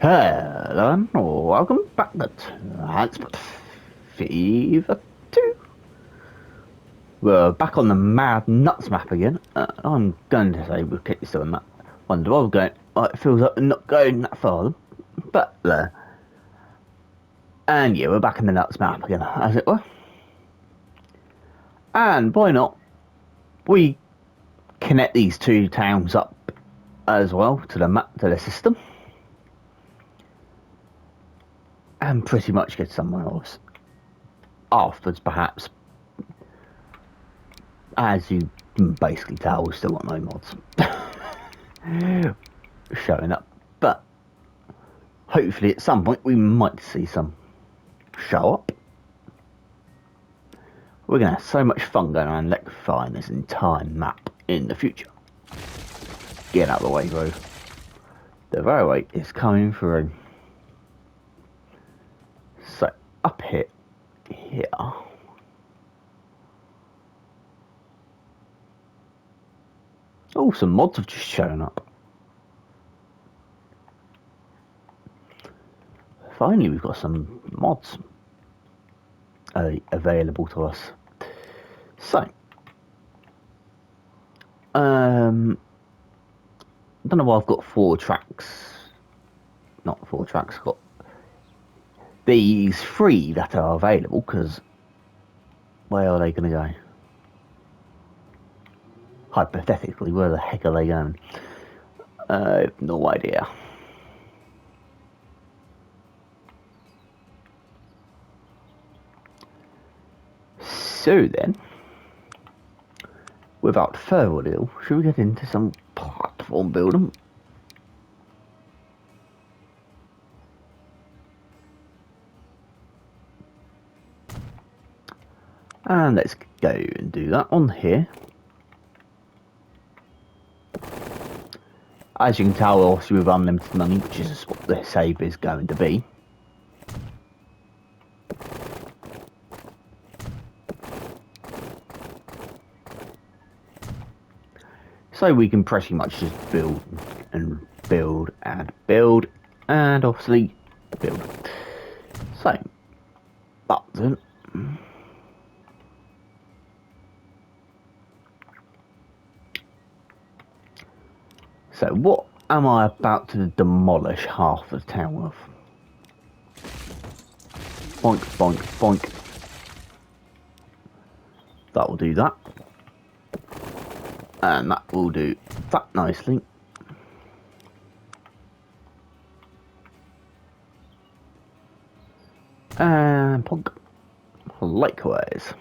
Hello and welcome back to Transport Fever 2. We're back on the Mad Nuts map again. I'm going to say we'll keep still on that. Wonder why we're going. It feels like we're not going that far, but and yeah, we're back in the Nuts map again, as it were. And why not? We connect these two towns up as well to the map, to the system, and pretty much get somewhere else afterwards, perhaps. As you can basically tell, we've still got no mods showing up, but hopefully at some point we might see some show up. We're going to have so much fun going around electrifying this entire map in the future. Get out of the way, bro. The railway is coming through. So, up here. Oh, some mods have just shown up. Finally, we've got some mods available to us. So, I don't know why I've got 4 tracks. Not 4 tracks, I've got these 3 that are available, because where are they going to go? Hypothetically, where the heck are they going? I have no idea. So then, without further ado, should we get into some platform building? And let's go and do that on here. As you can tell, obviously with unlimited money, which is what the save is going to be. So we can pretty much just build and build and build and obviously build. So, button. So what am I about to demolish half the town with? Boink, boink, boink. That will do that. And that will do that nicely. And plonk. Likewise.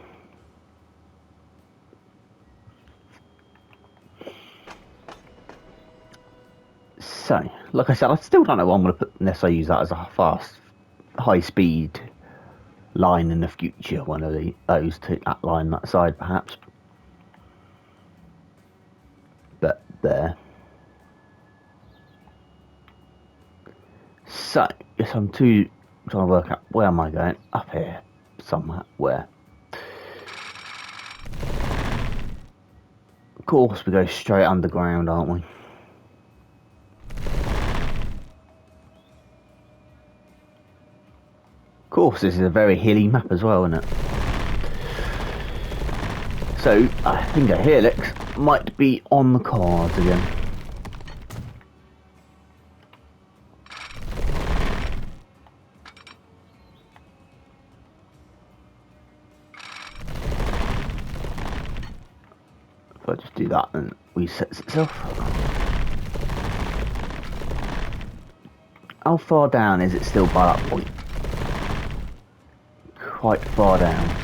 So, like I said, I still don't know what I'm going to put unless I use that as a fast, high-speed line in the future. One of those to that line that side, perhaps. But there. So, yes, I'm trying to work out where am I going. Up here, somewhere. Where? Of course, we go straight underground, aren't we? Of course, this is a very hilly map as well, isn't it? So, I think a helix might be on the cards again. If I just do that and resets itself. How far down is it still by that point? Quite far down.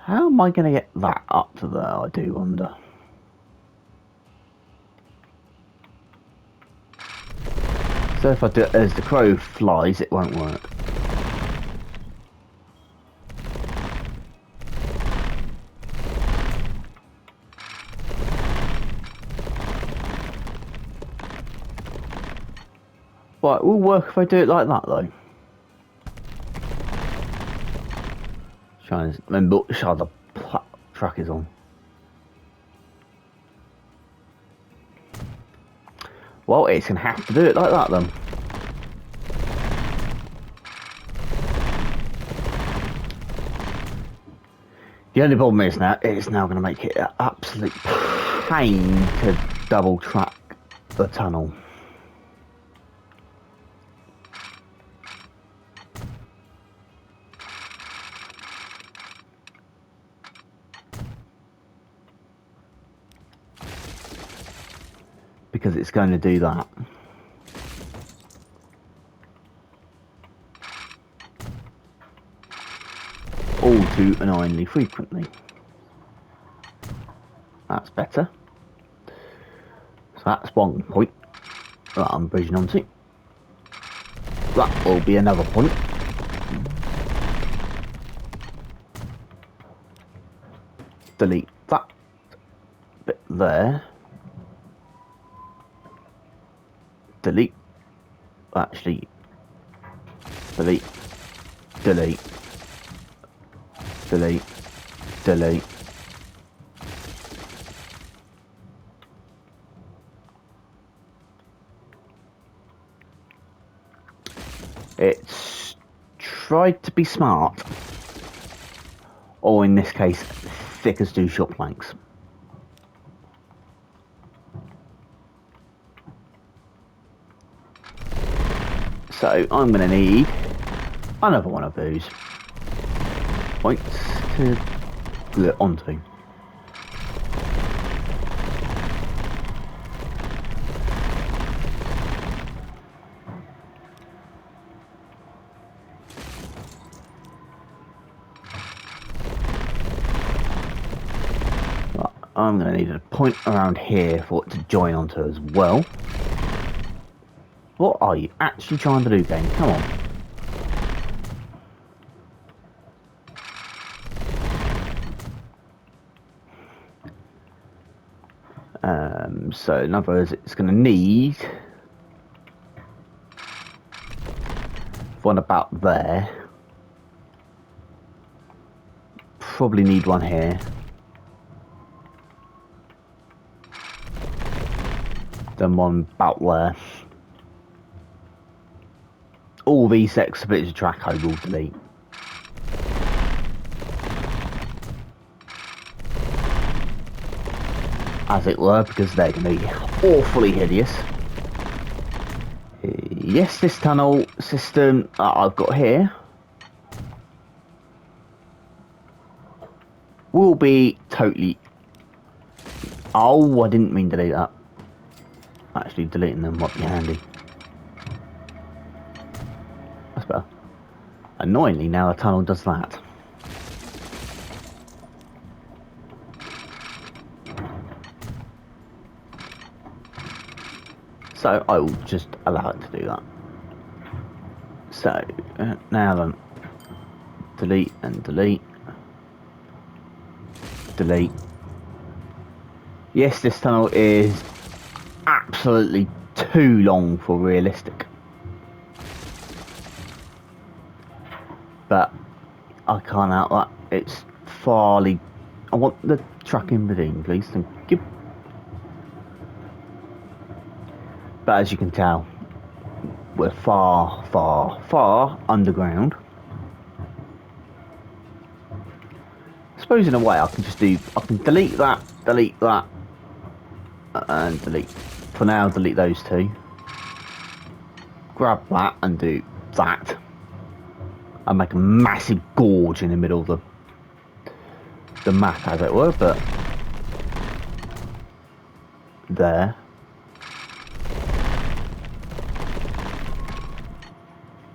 How am I going to get that up to there, I do wonder. So if I do it as the crow flies, it won't work. Right, it will work if I do it like that though. Trying to remember which other track is on. Well, it's going to have to do it like that then. The only problem is now, it's now going to make it an absolute pain to double track the tunnel. Because it's going to do that. All too annoyingly frequently. That's better. So that's one point that I'm bridging onto. That will be another point. Delete that bit there. Delete. Actually, delete. Delete. Delete. Delete. It's tried to be smart, or in this case, thick as 2 short planks. So I'm going to need another one of those points to glue it onto. I'm going to need a point around here for it to join onto as well. What are you actually trying to do, game? Come on. So in other words, it's going to need one about there. Probably need one here. Then one about there. All these extra bits of track I will delete. As it were, because they're going to be awfully hideous. Yes, this tunnel system that I've got here will be totally... Oh, I didn't mean to delete that. Actually, deleting them might be handy. That's better. Annoyingly, now the tunnel does that. So I will just allow it to do that. So now then, delete and delete. Delete. Yes, this tunnel is absolutely too long for realistic. But I can't out that. It's farly... I want the track in between, please. Thank you. But as you can tell, we're far, far, far underground. I suppose in a way I can just do... I can delete that, and delete. For now, delete those two. Grab that and do that. And make a massive gorge in the middle of the map, as it were, but there.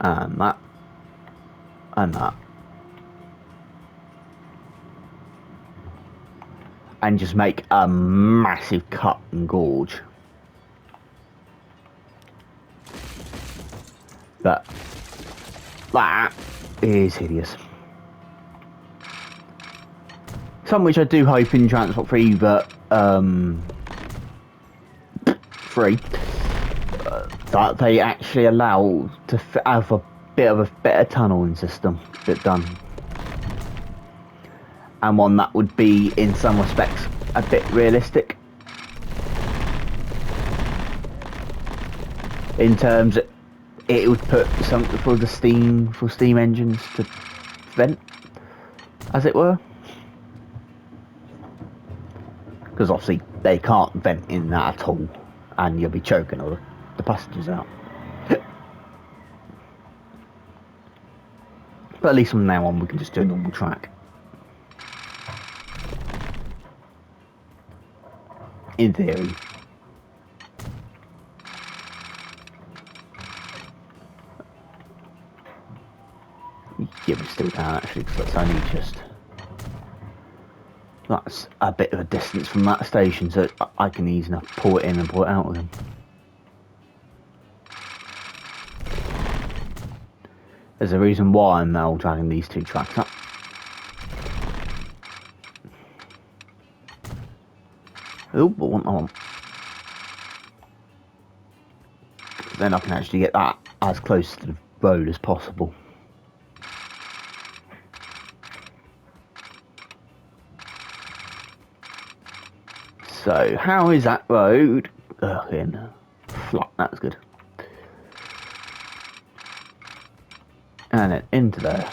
And that. And that. And just make a massive cut and gorge. But that is hideous. Some which I do hope in Transport 3, but free, that they actually allow to have a bit of a better tunnelling system bit done. and one that would be, in some respects, a bit realistic. In terms of, it would put something for steam engines to vent, as it were. Because obviously they can't vent in that at all, and you'll be choking all the passengers out. But at least from now on we can just do a normal track. In theory. Yeah, we still can actually, because that's only just... That's a bit of a distance from that station, so I can easily enough pull it in and pull it out again. There's a reason why I'm now dragging these two tracks up. Oh, but one on. Then I can actually get that as close to the road as possible. So, how is that road? In flat, that's good. And then into there.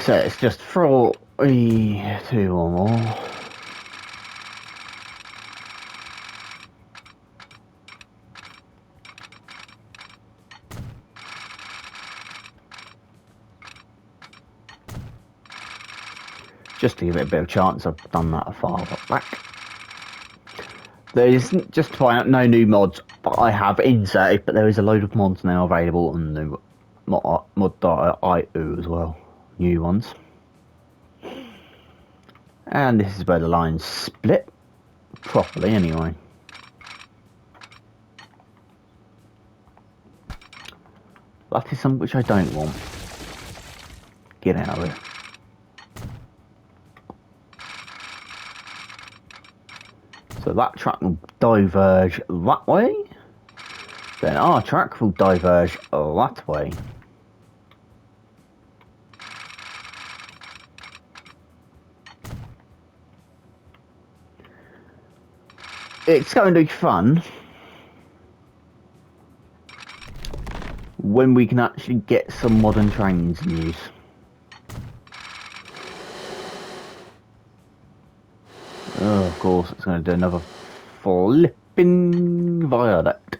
So it's just 3, 2 or more. Just to give it a bit of chance, I've done that far back. There isn't, just to find out, no new mods, but I have inserted, but there is a load of mods now available on the mod.io as well. New ones. And this is where the lines split properly anyway. That is something which I don't want. Get out of it. So that track will diverge that way. Then our track will diverge that way. It's going to be fun when we can actually get some modern trains in use. Oh, of course, it's going to do another flipping viaduct.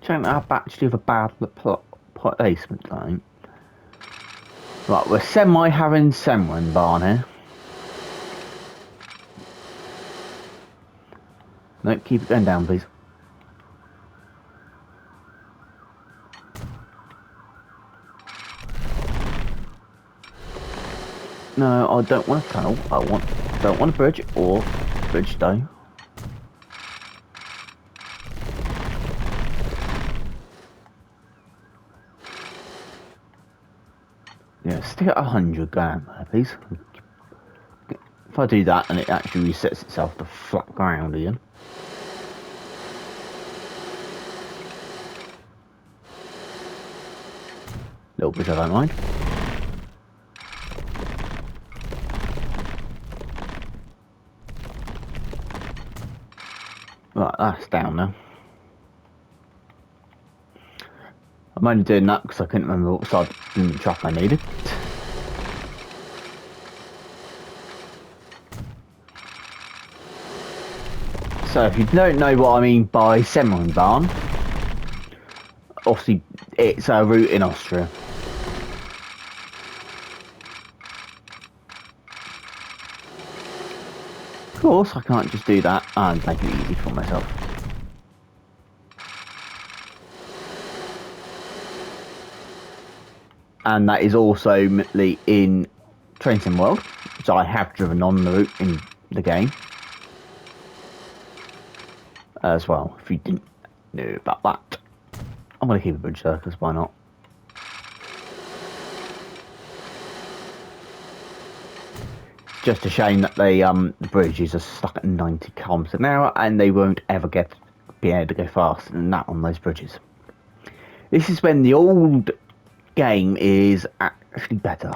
Check that out, actually, with a bad placement line. Right, we're having Semron barn here. No, keep it going down, please. No, I don't want a tunnel. Don't want a bridge or bridge though. Yeah, stick at 100 gram there, please. If I do that and it actually resets itself to flat ground again. Little bridge I don't mind. Right, that's down now. I'm only doing that because I couldn't remember what side of the track I needed. So if you don't know what I mean by Semron barn, obviously it's a route in Austria. Of course, I can't just do that and make it easy for myself. And that is also in Train Sim World, which I have driven on the route in the game as well, if you didn't know about that. I'm going to keep a bridge there, because why not? Just a shame that the bridges are stuck at 90 km an hour and they won't ever be able to go faster than that on those bridges. This is when the old game is actually better.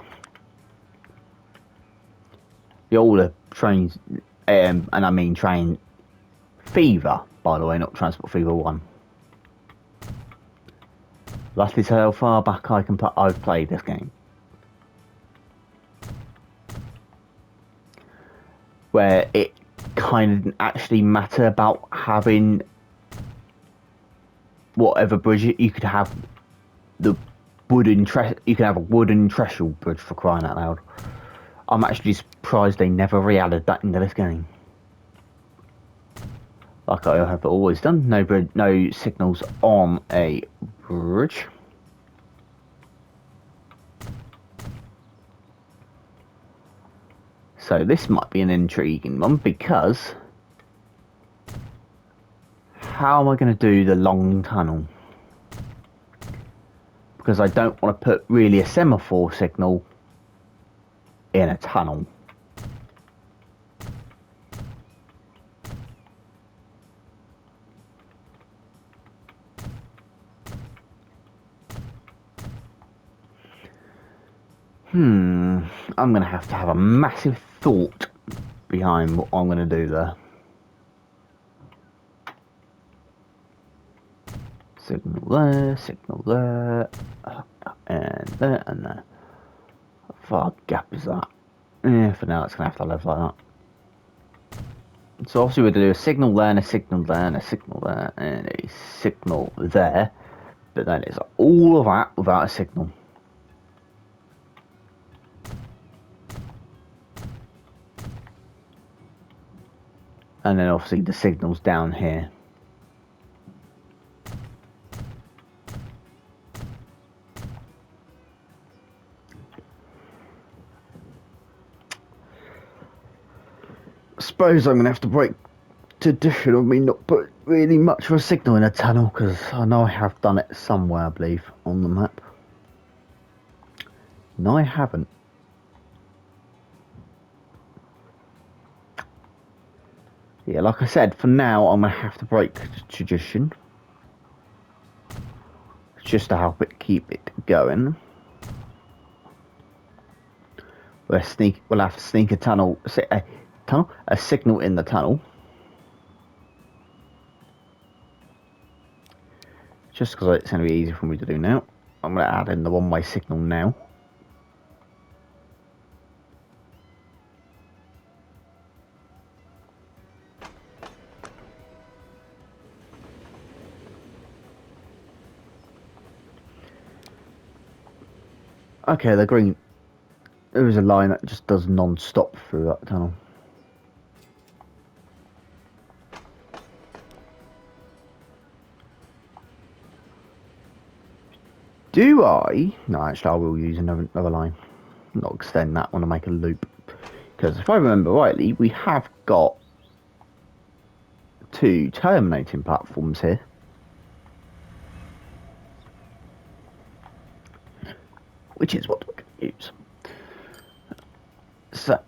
The older trains, and I mean Train Fever, by the way, not Transport Fever 1. That is how far back I've played this game. Where it kind of didn't actually matter about having whatever bridge you could have. You can have a wooden trestle bridge, for crying out loud. I'm actually surprised they never re-added that into this game. Like I have always done, no signals on a bridge. So this might be an intriguing one, because how am I going to do the long tunnel? Because I don't want to put really a semaphore signal in a tunnel. I'm going to have a massive thought behind what I'm going to do there. Signal there, and there, and there. How far gap is that? Yeah, for now it's going to have to live like that. So obviously we're going to do a signal there, and a signal there, and a signal there, and a signal there. But then it's all of that without a signal. And then obviously the signal's down here. I suppose I'm going to have to break tradition of me not put really much of a signal in a tunnel, because I know I have done it somewhere, I believe, on the map. No, I haven't. Yeah, like I said, for now I'm going to have to break tradition. Just to help it keep it going. We'll have to sneak a signal in the tunnel. Just because it's going to be easy for me to do now. I'm going to add in the one-way signal now. Okay, the green. There is a line that just does non-stop through that tunnel. Do I? No, actually I will use another line. Not extend that one to make a loop. Because if I remember rightly, we have got 2 terminating platforms here. Which is what we can use. So,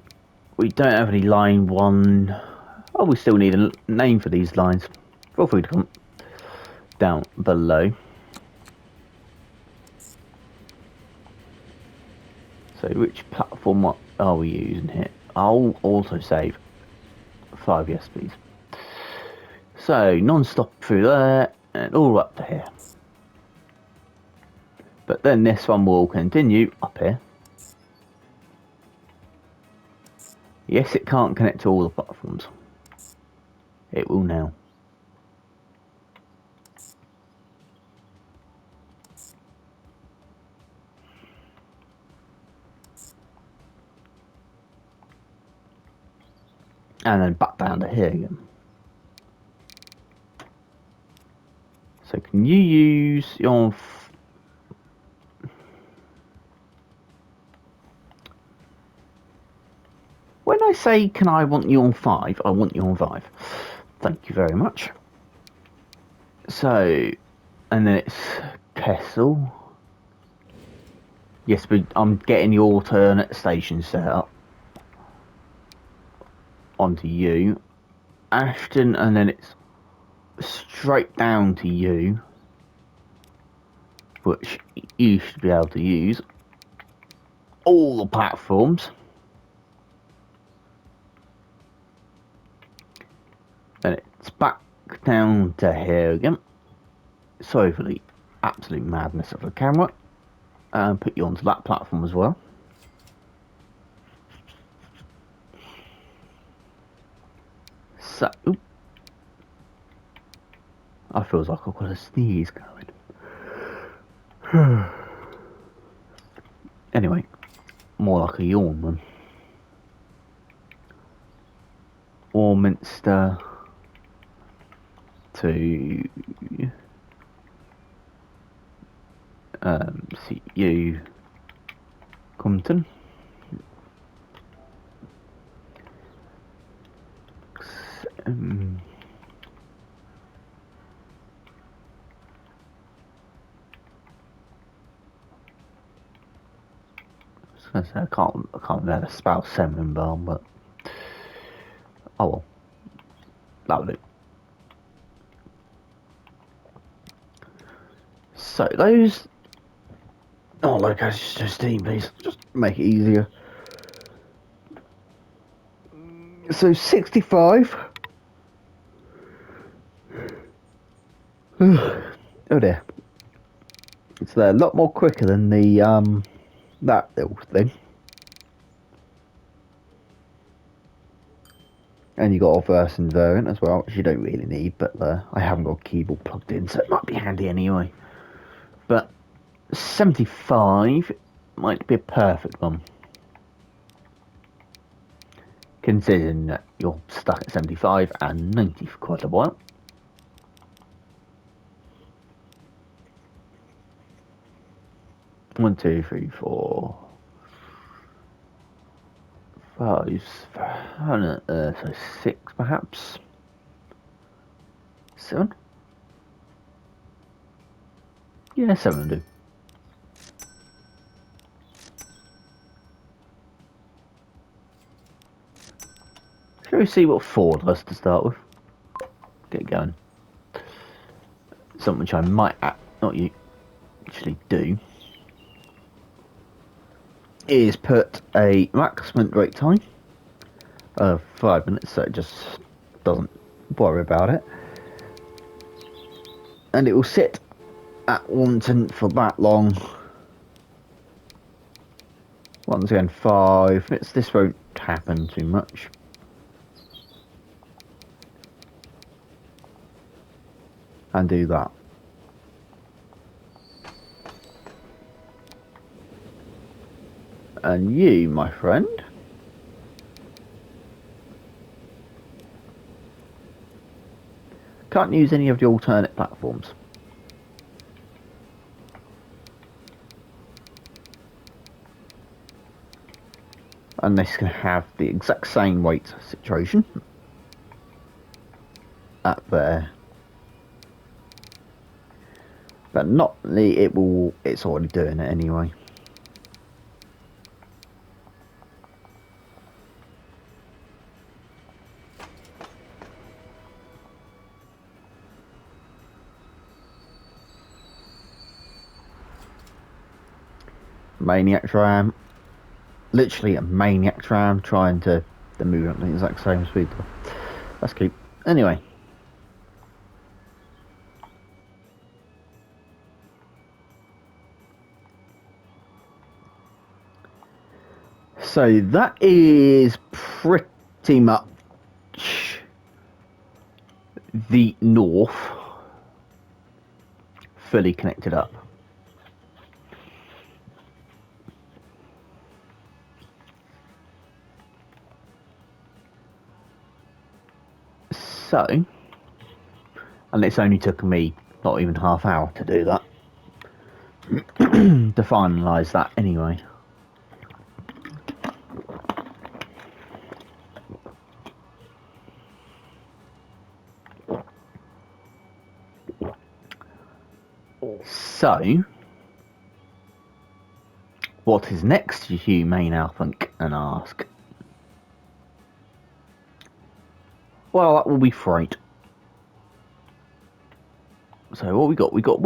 we don't have any line 1. Oh, we still need a name for these lines. Feel free to comment down below. So, which platform are we using here? I'll also save 5, yes please. So, non-stop through there, and all up to here. But then this one will continue up here. Yes, it can't connect to all the platforms. It will now. And then back down to here again. So can you use your... When I say, can I want you on 5, I want you on 5. Thank you very much. So, and then it's Kessel. Yes, but I'm getting the alternate station set up onto you. Ashton, and then it's straight down to you. which you should be able to use all the platforms. And it's back down to here again. Sorry for the absolute madness of the camera. And put you onto that platform as well. So, I feel like I've got a sneeze going. Anyway, more like a yawn then. Warminster to CU Compton. I can't remember the spell Seminbar, but oh well, that'll do. So those locations just Steam, please, just make it easier. So 65. Oh dear, it's a lot more quicker than the that little thing. And you got a verse and variant as well, which you don't really need, but I haven't got a keyboard plugged in, so it might be handy anyway. But 75 might be a perfect one, considering that you're stuck at 75 and 90 for quite a while. One, two, three, four, five, so 6 perhaps. 7? Yeah, 7 will do. Shall we see what Ford does to start with? Get going. Something which I might not actually do is put a maximum wait time of 5 minutes, so it just doesn't worry about it, and it will sit at Warrington for that long. Once again, 5 minutes. This won't happen too much. And do that. And you, my friend, can't use any of the alternate platforms. And this can have the exact same weight situation up there. But not it's already doing it anyway. Maniac Tram. Literally a Maniac Tram trying to move at the exact same speed. That's cute. Anyway. So that is pretty much the north fully connected up. So, and it's only took me not even half hour to do that, to finalise that anyway. So, what is next, you may now think and ask? Well, that will be freight. So what we got? We got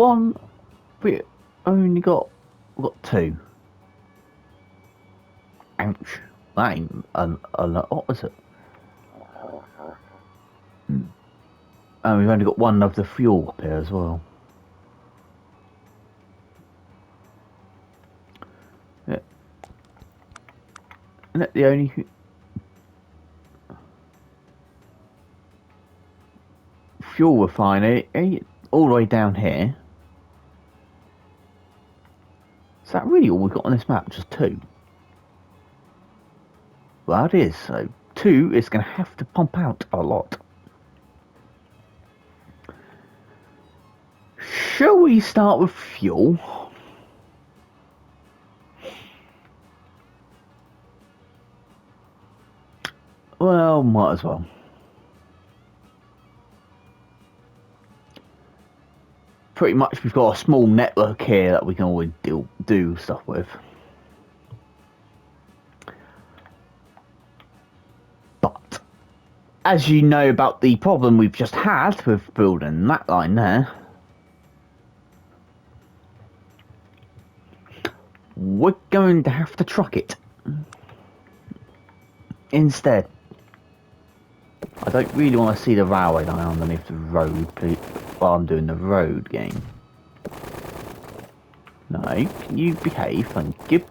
only got two. Ouch. That ain't a lot, is it? And we've only got one of the fuel up here as well. Yeah. Isn't that the only fuel refinery all the way down here? Is that really all we've got on this map? Just two? Well, it is. So two is going to have to pump out a lot. Shall we start with fuel? Well, might as well. Pretty much we've got a small network here that we can always do stuff with. But, as you know about the problem we've just had with building that line there, we're going to have to truck it instead. I don't really want to see the railway line underneath the road while I'm doing the road game. No, can you behave? Thank you.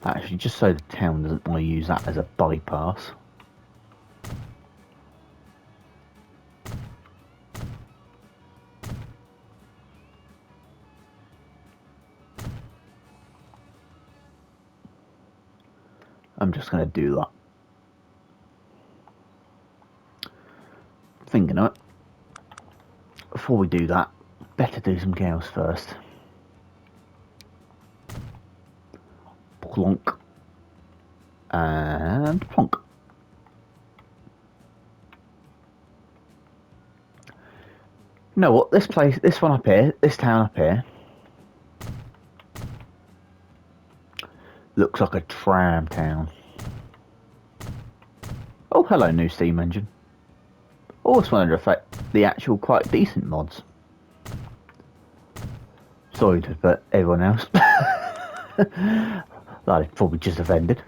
Actually, just so the town doesn't want to use that as a bypass. I'm just going to do that. Thinking of it. Before we do that, better do some cows first. Plonk. And plonk. You know what? This one up here, this town up here, looks like a tram town. Oh, hello, new steam engine. Always wanted to affect the actual quite decent mods. Sorry to put everyone else. That is probably just offended.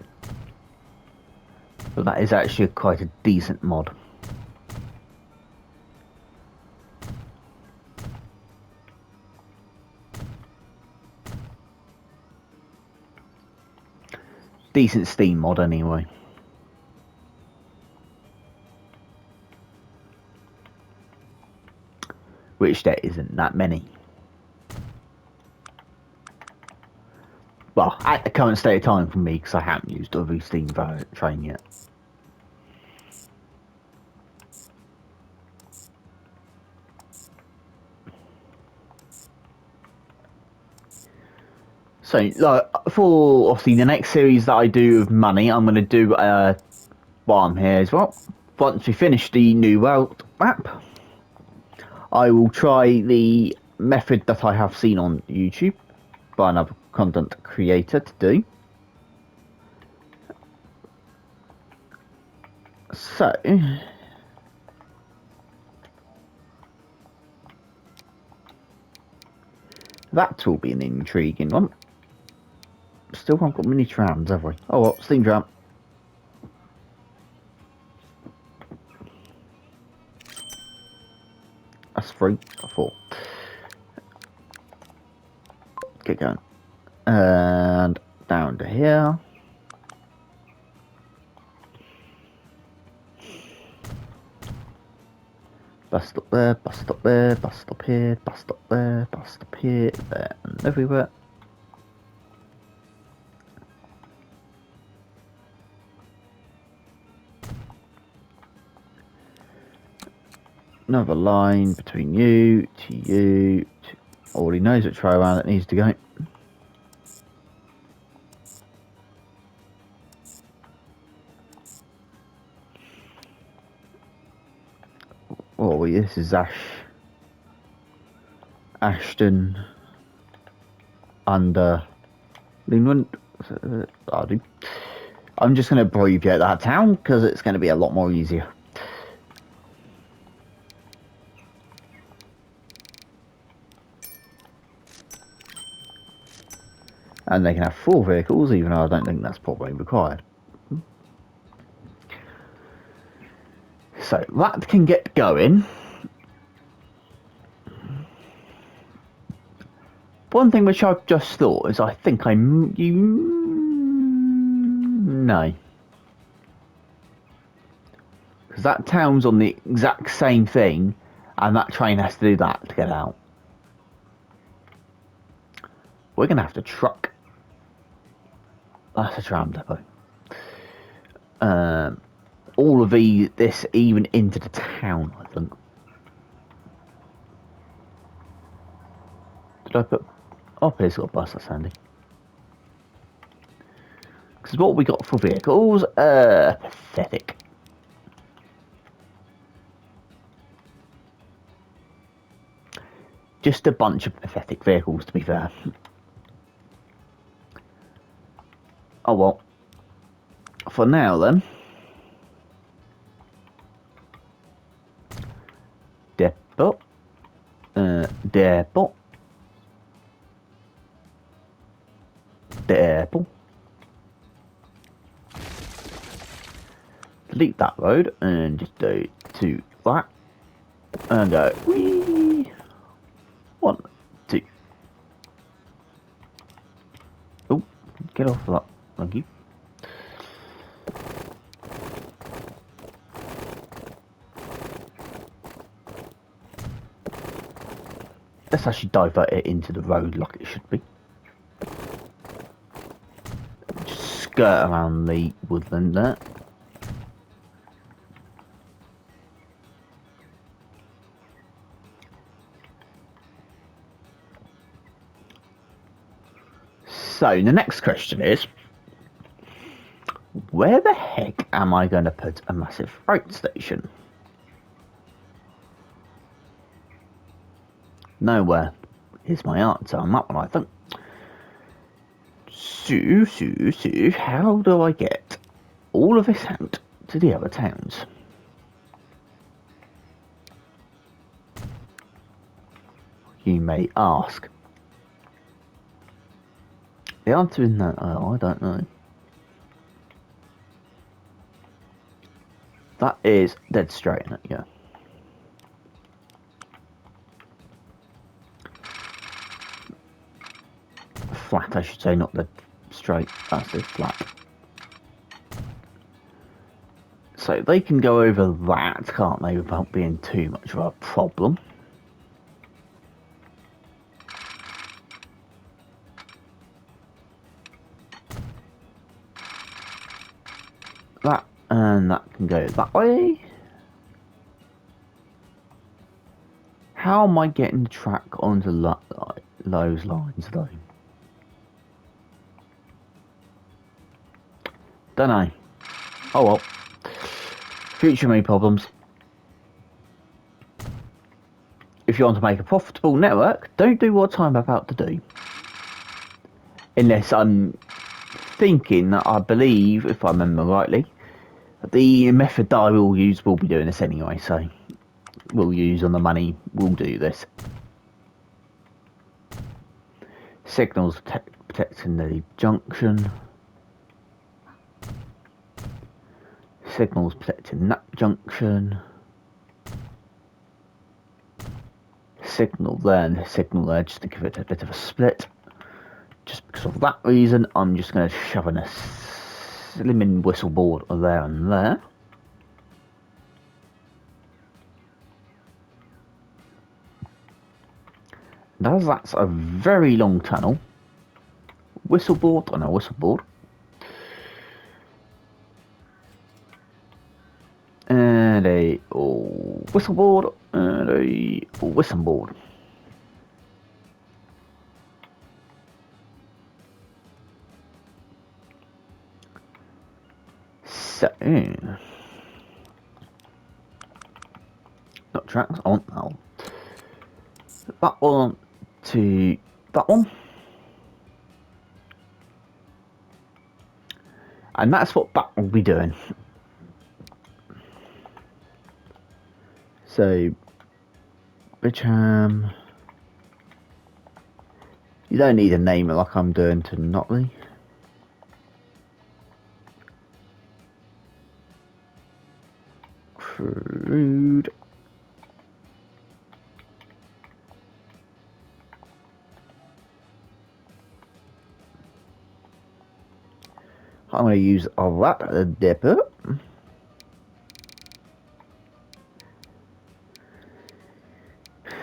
But that is actually quite a decent mod. Decent Steam mod anyway. Which there isn't that many. Well, at the current state of time for me, because I haven't used every Steam train yet. So, like, for obviously the next series that I do of money, I'm going to do while I'm here as well. Once we finish the new world map, I will try the method that I have seen on YouTube by another content creator to do. So, that will be an intriguing one. Still haven't got many trams, have we? Oh, well, steam tram. That's 3 or 4. Get going. And down to here. Bus stop there, bus stop there, bus stop here, bus stop there, bus stop here, there and everywhere. Another line between you to you. Already knows which way around it needs to go. Oh, this is Ashton under Linwood. I'm just going to abbreviate that town because it's going to be a lot more easier. And they can have 4 vehicles, even though I don't think that's probably required. So that can get going. One thing which I've just thought is I think no. Because that town's on the exact same thing, and that train has to do that to get out. We're going to have to truck. That's a tram depot. All of this even into the town, I think. Did I put... Oh, here's got a bus, that's handy. Because what we got for vehicles? Pathetic. Just a bunch of pathetic vehicles, to be fair. Oh well. For now, then. Depot. Depot. Depot. Delete that road and just go to that. And go. Whee! 1, 2. Oh, get off of that. Thank you. Let's actually divert it into the road like it should be. Just skirt around the woodland there. So the next question is, where the heck am I going to put a massive freight station? Nowhere is my answer on that one, I think. So, how do I get all of this out to the other towns? You may ask. The answer is no, I don't know. That is dead straight, isn't it? Yeah. Flat, I should say, not the straight. That's the flat. So they can go over that, can't they, without being too much of a problem. That and that can go that way. How am I getting the track onto those lines though? Don't know. Oh well. Future me problems. If you want to make a profitable network, don't do what I'm about to do. Unless I'm thinking that I believe, if I remember rightly, the method that I will use will be doing this anyway, so we'll use on the money, we'll do this. Signals protecting the junction. Signals protecting that junction. Signal there and signal there, just to give it a bit of a split. Just because of that reason, I'm just going to shove in a slimming whistle board there and there. And as that's a very long tunnel, whistle board and a whistle board. And a whistle board and a whistle board. So, not tracks, I want that one. That one to that one. And that's what that will be doing. So, Bridgeham, You don't need to name it like I'm doing to Notley. Crude. I'm going to use all that at the depot.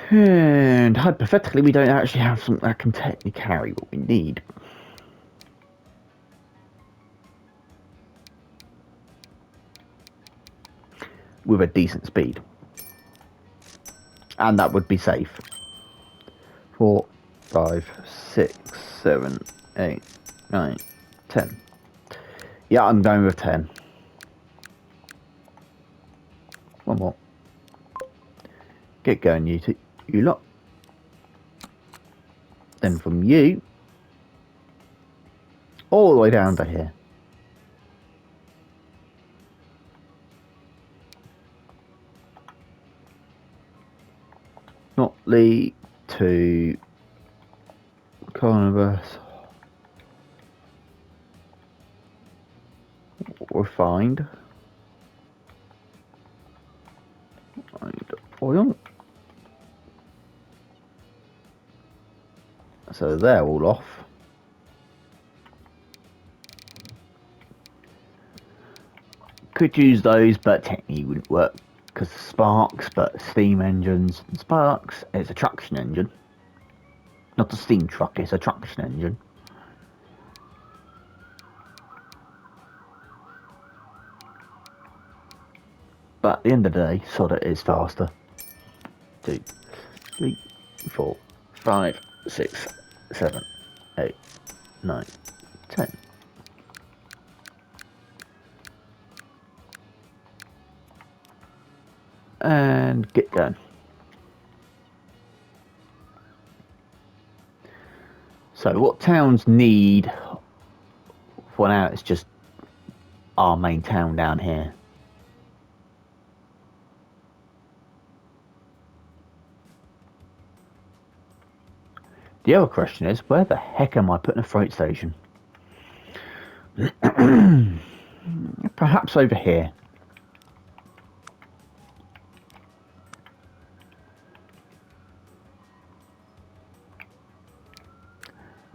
And hypothetically, we don't actually have something that can technically carry what we need. With a decent speed. And that would be safe. 4, 5, 6, 7, 8, 9, 10. Yeah, I'm going with 10. One more. Get going, you lot. Then from you, all the way down to here. Notley to Carnivorous. Refined. And oil. So they're all off. Could use those, but technically wouldn't work because of sparks, but steam engines and sparks, it's a traction engine. Not a steam truck, it's a traction engine. But at the end of the day, Sodder is faster. 2, 3, 4, 5, 6, 7, 8, 9, 10. And get going. So what towns need for now is just our main town down here. The other question is, where the heck am I putting a freight station? Perhaps over here.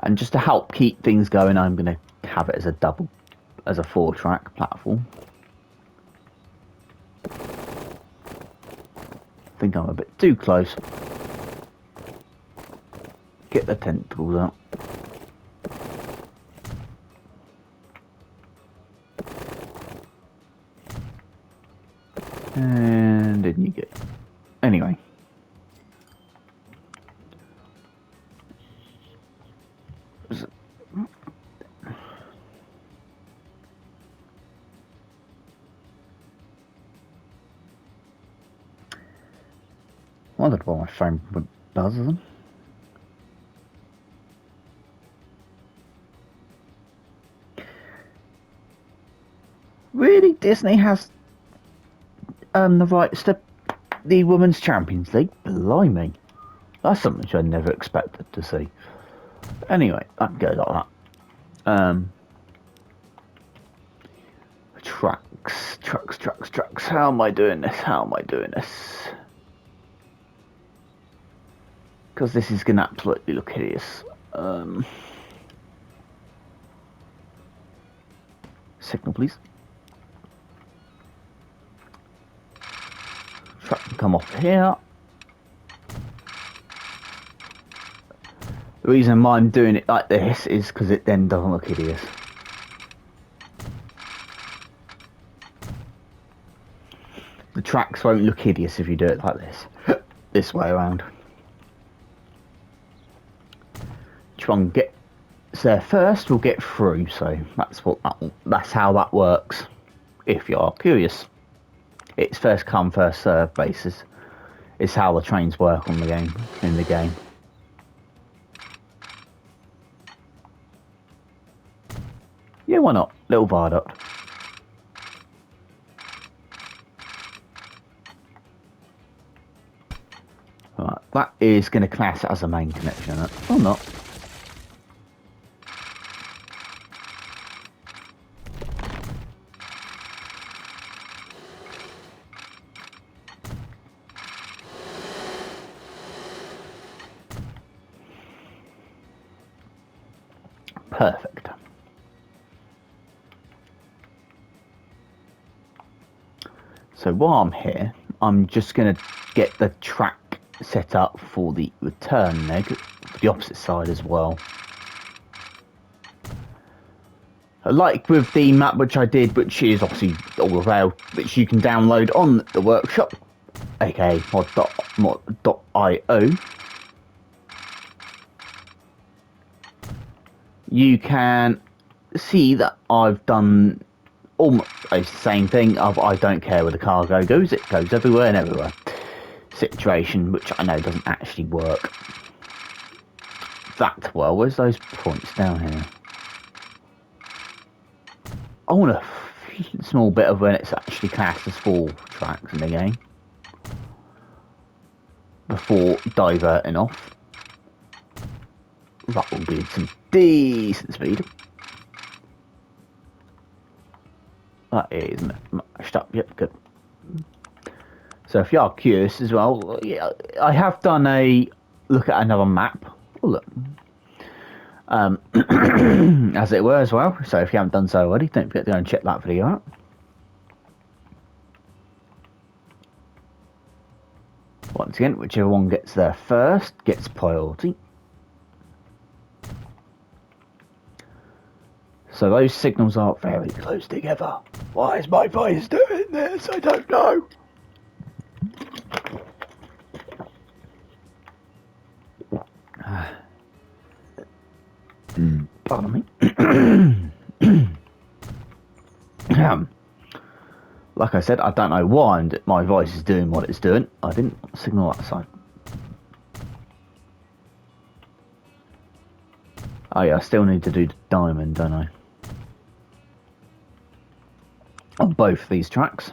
And just to help keep things going, I'm going to have it as a 4-track platform. I think I'm a bit too close. Get the tentacles out. And in you get. Anyway. I wondered why my phone would buzz them. Really, Disney has the rights to the Women's Champions League? Blimey. That's something which I never expected to see. Anyway, I can go like that. Trucks. How am I doing this? Because this is going to absolutely look hideous. Signal, please. Truck can come off here. The reason why I'm doing it like this is because it then doesn't look hideous. The tracks won't look hideous if you do it like this. This way around. Which one gets there first will get through, so that's how that works. If you are curious. It's first come, first serve basis. It's how the trains work in the game. Yeah, why not? Little viaduct. Right, that is going to class as a main connection, or not. Perfect. So while I'm here, I'm just going to get the track set up for the return leg, for the opposite side as well. Like with the map which I did, which is obviously all available, which you can download on the workshop, aka mod.io. You can see that I've done almost the same thing of I don't care where the cargo goes, it goes everywhere and everywhere situation, which I know doesn't actually work that well. Where's those points down here? I want a small bit of when it's actually classed as 4 tracks in the game before diverting off. That will be some decent speed. That is matched up, yep, good. So if you are curious as well, yeah, I have done a look at another map. Oh, look. As it were as well. So if you haven't done so already, don't forget to go and check that video out. Once again, whichever one gets there first gets priority. So those signals are very close together. Why is my voice doing this? I don't know. Pardon me. Like I said, I don't know why my voice is doing what it's doing. I didn't signal that side. Oh yeah, I still need to do the diamond, don't I? On both these tracks.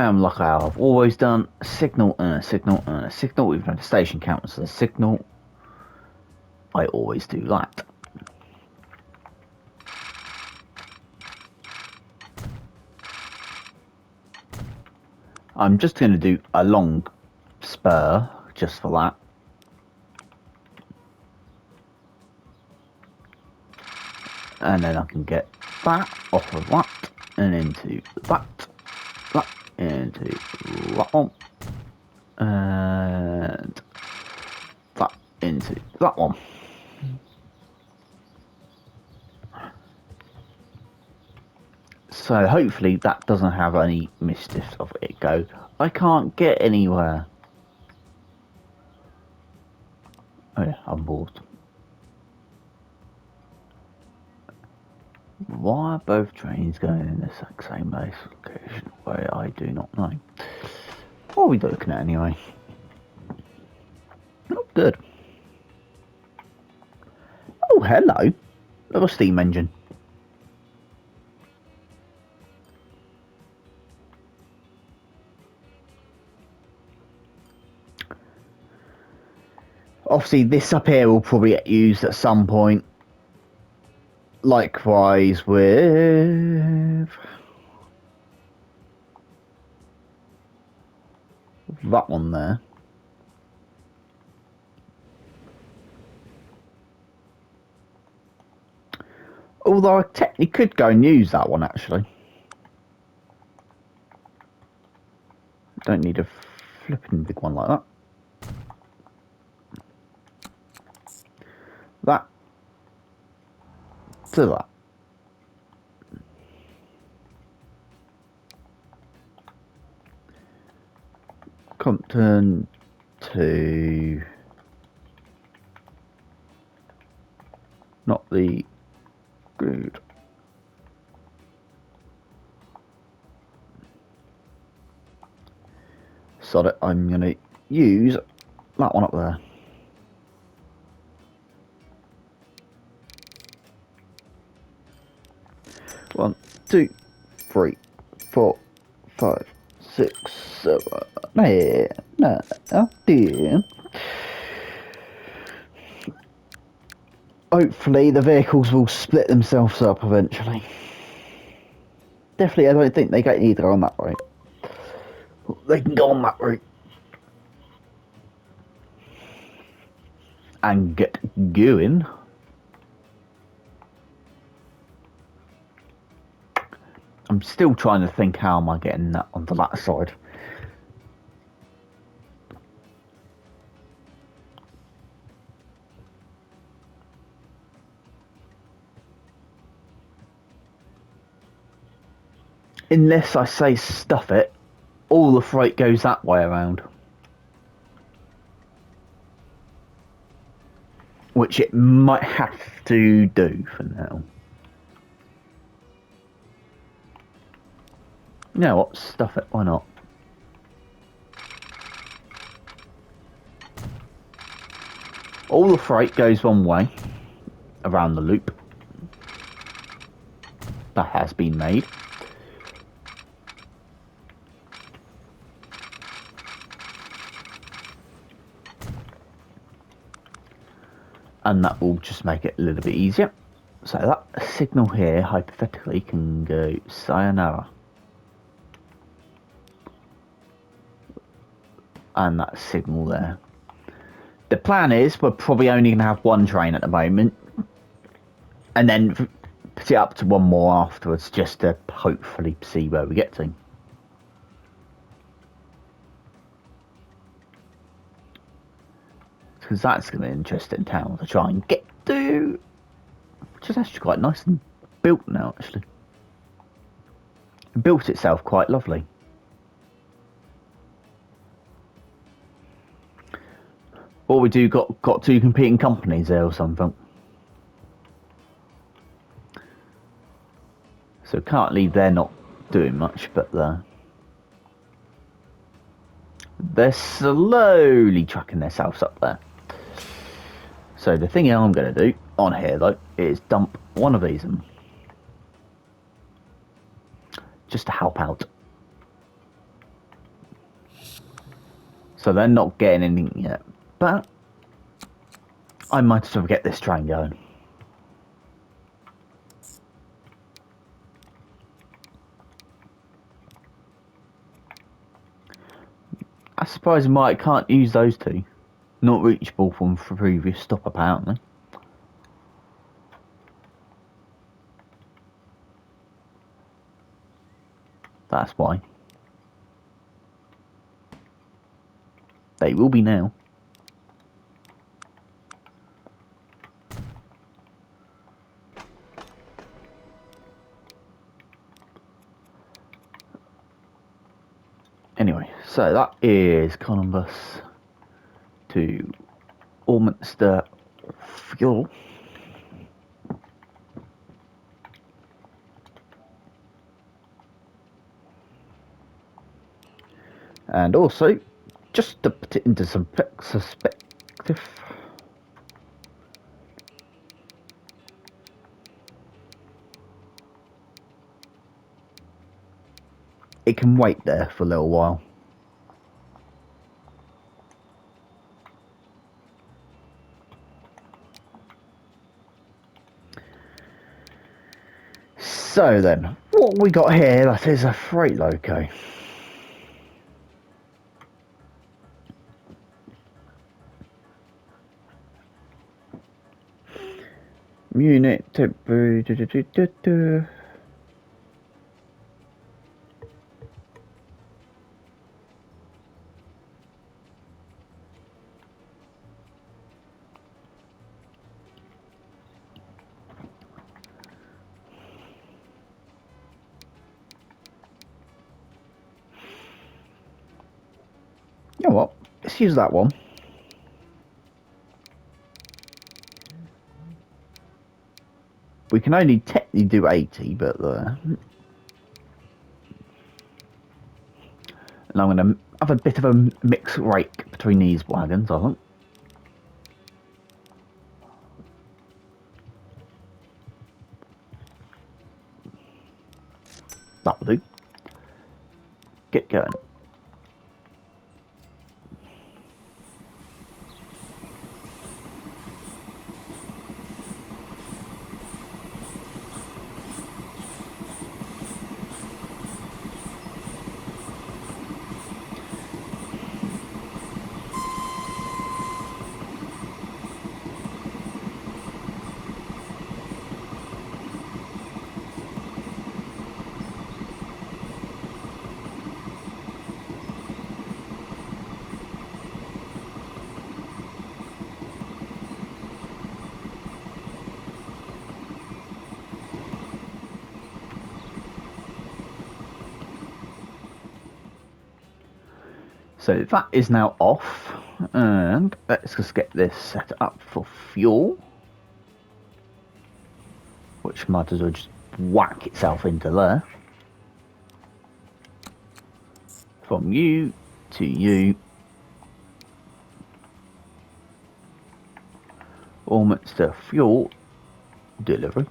Like I've always done, a signal and a signal and a signal. We've had a station count as a signal. I always do that. I'm just going to do a long spur just for that. And then I can get that off of that and into that, into that one, and that into that one. So hopefully that doesn't have any mischiefs of it go. I can't get anywhere. Oh yeah, I'm bored. Why are both trains going in the exact same location? Where I do not know. What are we looking at anyway? Oh, good. Oh, hello. Little steam engine. Obviously, this up here will probably get used at some point. Likewise with that one there. Although I technically could go and use that one actually. Don't need a flipping big one like that. That to that. Compton to not the good. So that I'm going to use that one up there. One, two, three, four, 5, 6, 7, 8, 9, 10. Hopefully the vehicles will split themselves up eventually. Definitely I don't think they get either on that route. They can go on that route. And get going. I'm still trying to think how am I getting that onto that side. Unless I say stuff it, all the freight goes that way around. Which it might have to do for now. You know what? Stuff it, why not? All the freight goes one way around the loop. That has been made. And that will just make it a little bit easier. So that signal here, hypothetically, can go sayonara. And that signal there. The plan is we're probably only going to have one train at the moment. And then put it up to one more afterwards, just to hopefully see where we get to. Because that's going to be an interesting town to try and get to. Which is actually quite nice and built now, actually. It built itself quite lovely. Or we do got two competing companies there or something. So currently they're not doing much, but they're slowly tracking themselves up there. So the thing I'm going to do on here though is dump one of these in, just to help out. So they're not getting anything yet, but I might as well get this train going. I suppose I can't use those two. Not reachable from previous stop apparently. That's why. They will be now. Anyway, so that is Columbus to Orminster Fuel. And also, just to put it into some perspective, it can wait there for a little while. So then, what we got here, that is a freight loco. Unit to you know what? Let's use that one. We can only technically do 80, but and I'm going to have a bit of a mixed rake between these wagons, I think. That will do. Get going. So that is now off, and let's just get this set up for fuel, which might as well just whack itself into there. From you to you. Almost a fuel delivery.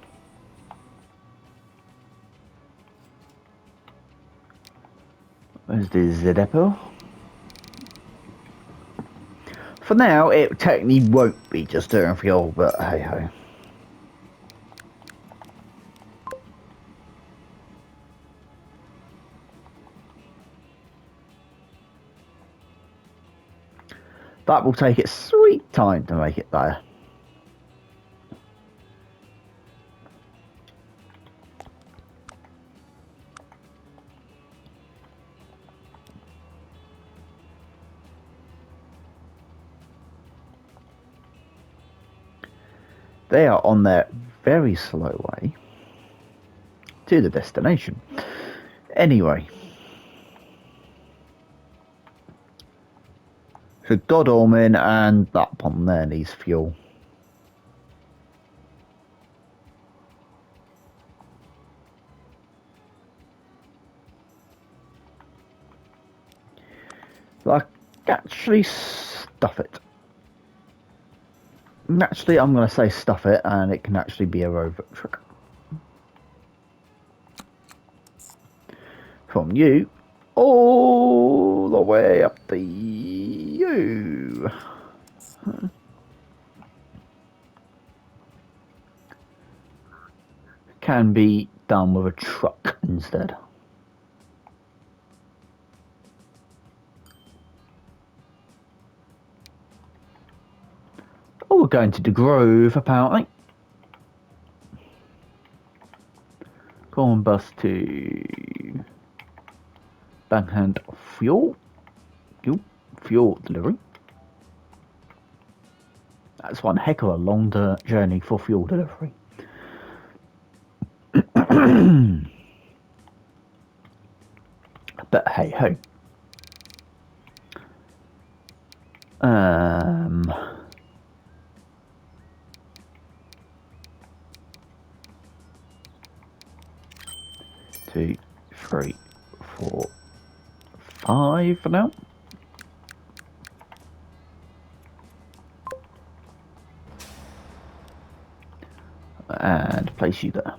Where's the depot? For now, it technically won't be just doing fuel, but hey ho. That will take its sweet time to make it there. They are on their very slow way to the destination. Anyway. So Godalming and that one there needs fuel. Like, actually stuff it. Naturally, I'm going to say stuff it, and it can actually be a robot trick. From you, all the way up to you. Can be done with a truck instead. Oh, we're going to the Grove, apparently. Corn bus to Backhand fuel. Fuel delivery. That's one heck of a long journey for fuel delivery. But hey ho. Two, three, four, five for now. And place you there.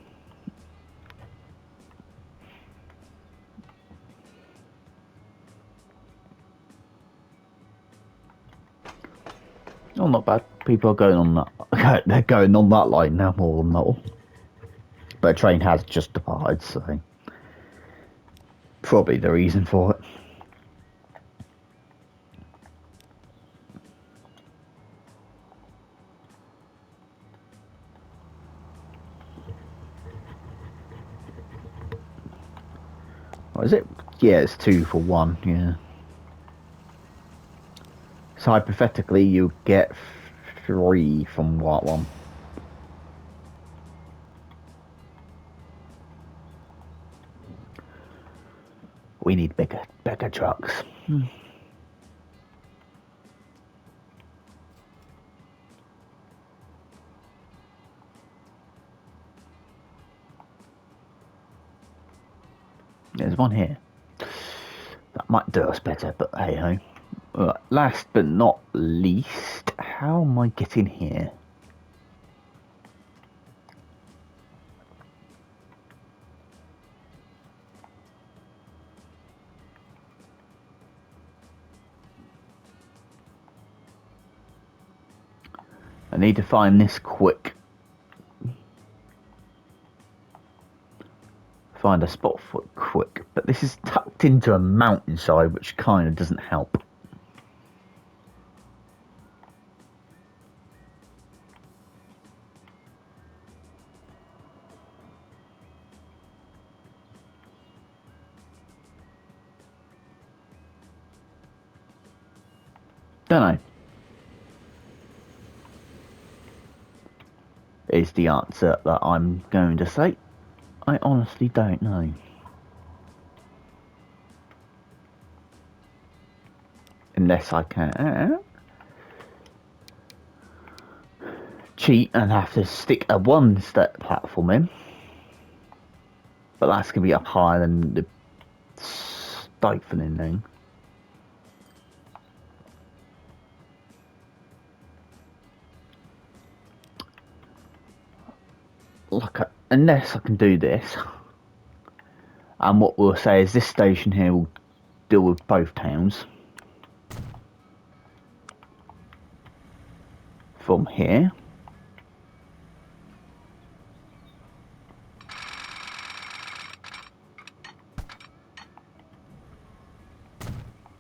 Oh, not bad. People are going on that. They're going on that line now more than that. But a train has just departed, so probably the reason for it. What is it? Yeah, it's 2 for 1, yeah. So hypothetically, you get 3 from what one? We need bigger trucks. There's one here. That might do us better, but hey ho. Last but not least, how am I getting here? I need to find this quick. Find a spot for it quick, but this is tucked into a mountainside, which kind of doesn't help. Don't I? Is the answer that I'm going to say. I honestly don't know. Unless I can cheat and have to stick a one-step platform in. But that's going to be up higher than the stifling thing. Look, unless I can do this. And what we'll say is this station here will deal with both towns. From here.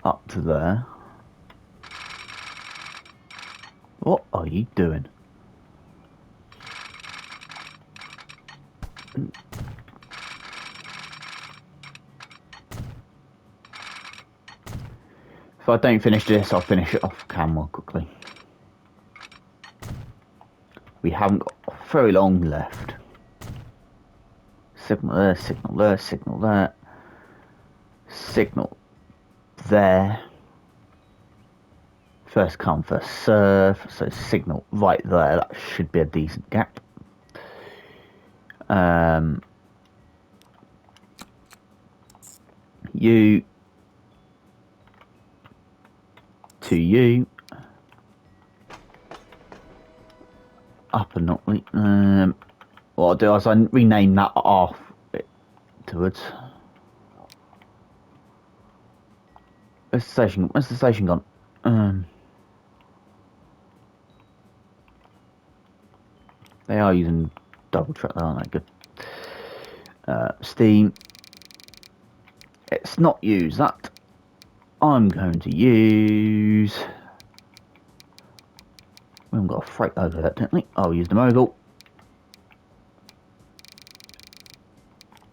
Up to there. What are you doing? If I don't finish this, I'll finish it off camera quickly. We haven't got very long left. Signal there, signal there, signal there. Signal there. First come, first serve. So signal right there. That should be a decent gap. You to you. Up and not. What I'll do is I rename that off afterwards. Where's the station? Where's the station gone? They are using double track, aren't they? Good. Steam. It's not used. That I'm going to use. We haven't got a freight over that, don't we? I'll use the mogul.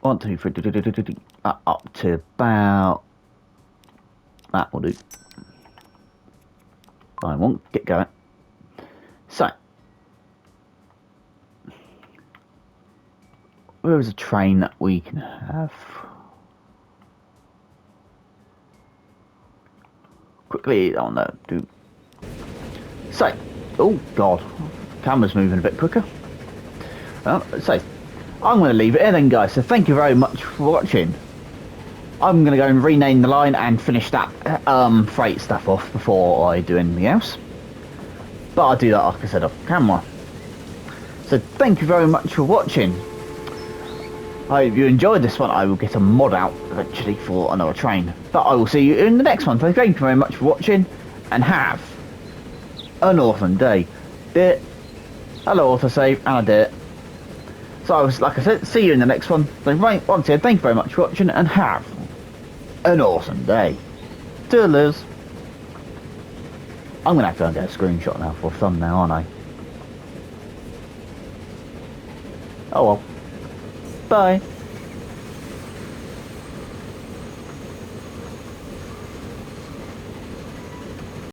1, 2, 3, up to about that will do. I won't get going. So, where is a train that we can have? Quickly on that, do. So, oh god, camera's moving a bit quicker. So, I'm going to leave it here then, guys. So, thank you very much for watching. I'm going to go and rename the line and finish that freight stuff off before I do anything else. But I'll do that, like I said, off camera. So, thank you very much for watching. I hope you enjoyed this one. I will get a mod out eventually for another train. But I will see you in the next one. So, thank you very much for watching and have an awesome day. Did it. Hello, autosave, and I did it. So, like I said, see you in the next one. So, right, once again, thank you very much for watching and have an awesome day. Toodaloo. I'm going to have to go and get a screenshot now for a thumbnail, aren't I? Oh well. Bye.